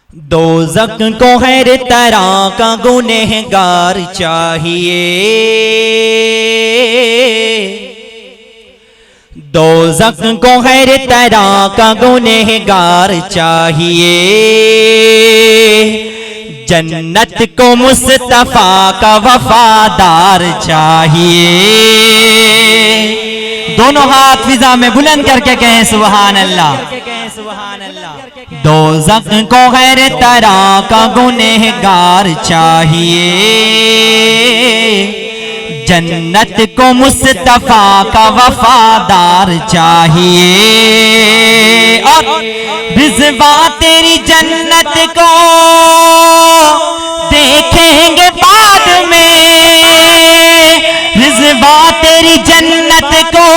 दोज़ख को हर तरह का गुनहगार चाहिए, दोज़ख को हर तरह का गुनहगार चाहिए, जन्नत को मुस्तफा का वफादार चाहिए। दोनों हाथ फिजा में बुलंद करके कहें सुभान अल्लाह। दोज़ख को हर तरह का गुनहगार चाहिए, जन्नत को मुस्तफा का वफादार चाहिए। और रिज़वा तेरी जन्नत को देखेंगे बाद में, रिज़वा तेरी जन्नत को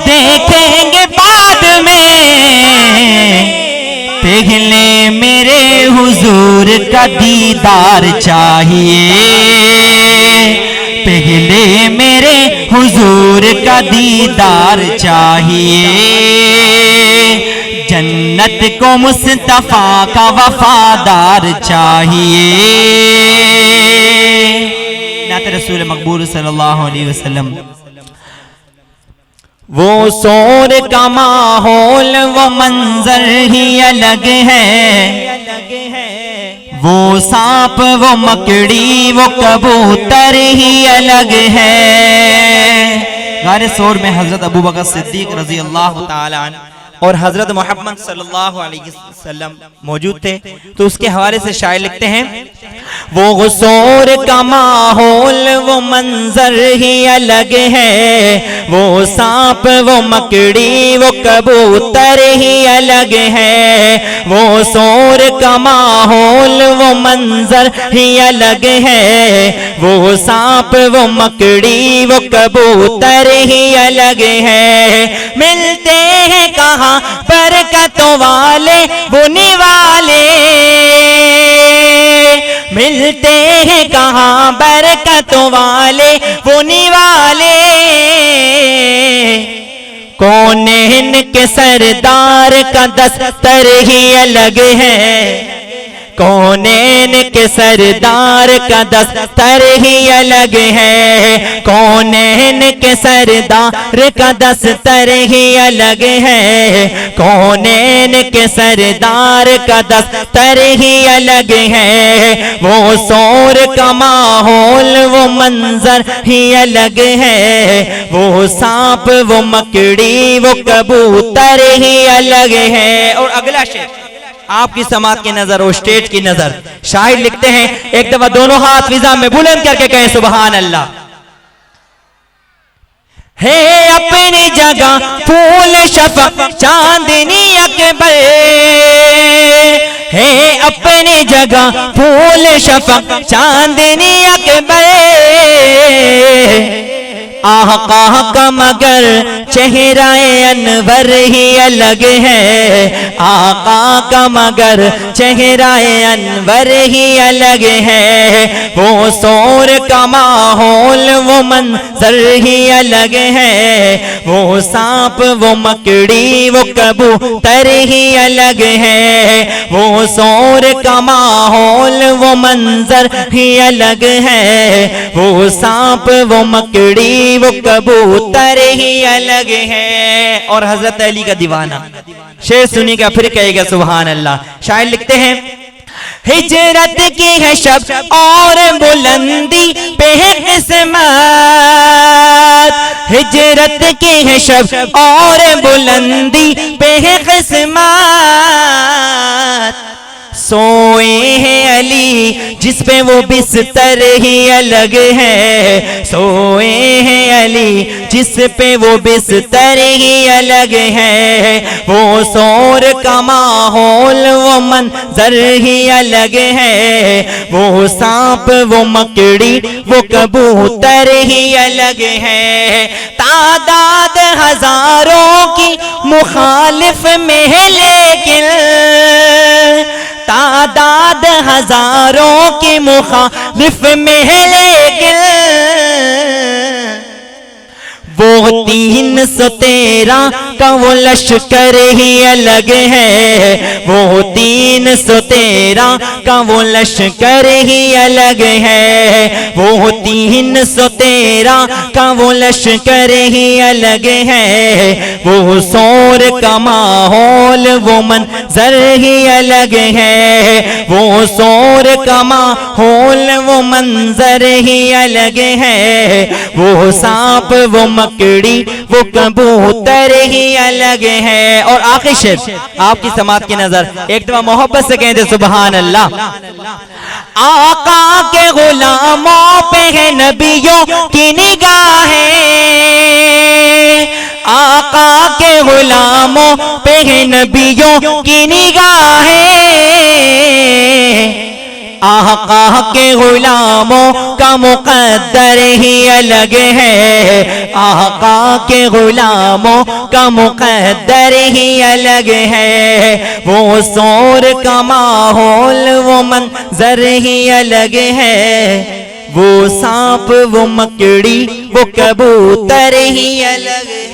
देखेंगे बाद में, पहले मेरे हुजूर का दीदार चाहिए, पहले मेरे हुजूर का दीदार चाहिए, जन्नत को मुस्तफा का वफादार चाहिए। नात रसूल मकबूल सल्लल्लाहु अलैहि वसल्लम। वो शोर का माहौल वो मंजर ही अलग है, वो सांप वो मकड़ी वो कबूतर ही अलग है। गारे शोर में हजरत अबू बकर सिद्दीक रजी अल्लाह ताला अन्हु और हजरत मोहम्मद सल्लल्लाहु अलैहि वसल्लम मौजूद थे, तो उसके हवाले से शायर लिखते हैं, वो शोर का माहौल वो मंजर ही अलग है, वो सांप वो मकड़ी वो कबूतर ही अलग है, वो शोर का माहौल वो मंजर ही अलग है, वो सांप वो मकड़ी वो कबूतर ही अलग है। मिलते हैं कहाँ बरकतों वाले बुने वाले, मिलते हैं कहाँ बरकतों वाले बुने वाले, कौनैन के सरदार का दस्तर ही अलग है, कौनैन के सरदार का दस्तर ही अलग है, कौनैन के सरदार का दस्तर ही अलग है, कौनैन के सरदार का दस्तर ही अलग है। वो शोर का माहौल वो मंजर ही अलग है, वो सांप वो मकड़ी वो कबूतर ही अलग है। और अगला शेर आपकी समात की नजर और स्टेज की नजर, शायर लिखते हैं, एक दफा दोनों हाथ फिजा में बुलंद करके कहें सुभान अल्लाह। है अपनी जगह फूल शफक चांदनी अकबर, है अपनी जगह फूल शफक चांदनी अकबर, आका का मगर चेहराए अनवर ही अलग है, आका का मगर चेहराए अनवर ही अलग है, वो शोर का माहौल वो मंजर ही अलग है, वो सांप वो मकड़ी वो कबूतर ही अलग है, वो शोर का माहौल वो मंजर ही अलग है, वो सांप वो मकड़ी वो कबूतर ही अलग है। और हजरत अली का दीवाना शेर सुनिएगा फिर कहेगा सुभान अल्लाह। शायर लिखते हैं, हिजरत की है शब और बुलंदी पे है किस्मत, हिजरत की है शब और बुलंदी पे है किस्मत, सोए हैं अली जिस पे वो बिस्तर ही अलग है, सोए हैं अली जिस पे वो बिस्तर ही अलग है, वो शोर का माहौल वो मंजर ही अलग है, वो सांप वो मकड़ी वो कबूतर ही अलग है। तादाद हजारों की मुखालिफ में है लेकिन, तादाद हजारों की मुखालिफ में है लेकिन, वो 313 का वो लश्कर ही अलग है, वो 313 का वो लश्कर ही अलग है, वो 313 का वो लश्कर ही अलग है, वो शोर का माहौल वो मंजर ही अलग है, वो शोर का माहौल वो मंजर ही अलग है, वो सांप वो मकड़ी वो कबूतर ही अलग है। और आखिर शेर आपकी समात की नजर, एक दफा मोहब्बत से कहते सुभान अल्लाह। आका के गुलामों पे है नबियों की निगाहें, आका के गुलामों पे है नबियों की निगाहें, आका के गुलामों का मुकद्दर ही अलग है, आका के गुलामों का मुकद्दर ही अलग है, वो शोर का माहौल वो मंजर ही अलग है, वो सांप वो मकड़ी वो कबूतर ही अलग है।